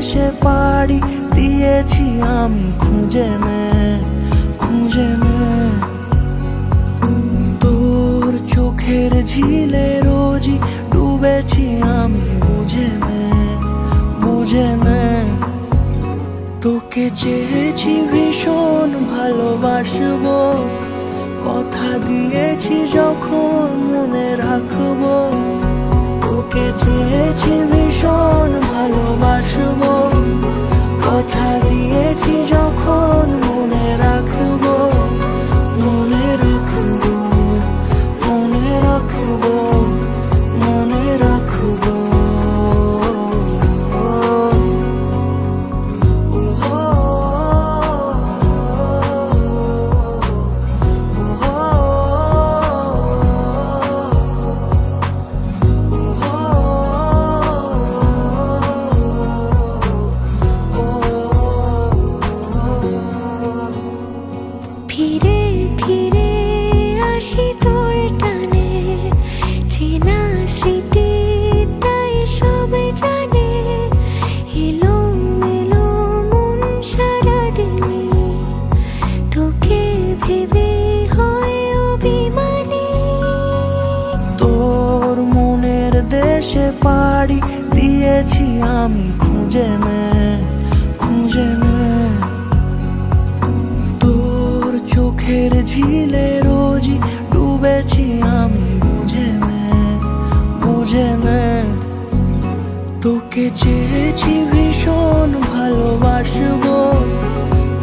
দেশে পাড়ি দিয়েছি আমি খুঁজে নে, খুঁজে নে। তোর চোখের ঝিলে রোজই ডুবেছি আমি, বুঝে নে, বুঝে নে। তোকে চেয়েছি ভীষণ ভালোবাসবো, কথা দিয়েছি যখন মনে রাখবো। তোকে চেয়েছি ভীষণ ভালোবাসবো, কথা দিয়েছি যখন মনে রাখবো, মনে রাখবো, মনে রাখবো, মনে রাখবো। ফিরে ফিরে আসি তোর টানে, চেনা স্মৃতি তাই সব জানে। এলো মেলো মন সারাদিনে, তোকে ভেবে হয় অভিমানী। তোর মনের দেশে পাড়ি দিয়েছি আমি খুঁজে নে, খুঁজে নে। তোর চোখের ঝিলে রোজই ডুবেছি আমি, বুঝে নে, বুঝে নে। তোকে চেয়েছি ভীষণ ভালোবাসবো,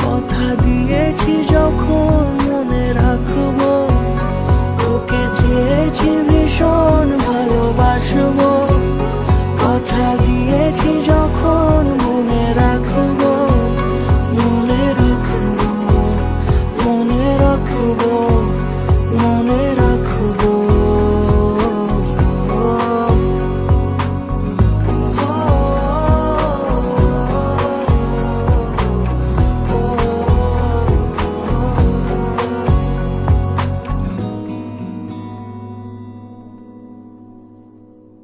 কথা দিয়েছি যখন মনে রাখবো। তোকে চেয়েছি ভীষণ ভালোবাসবো, কথা দিয়েছি যখন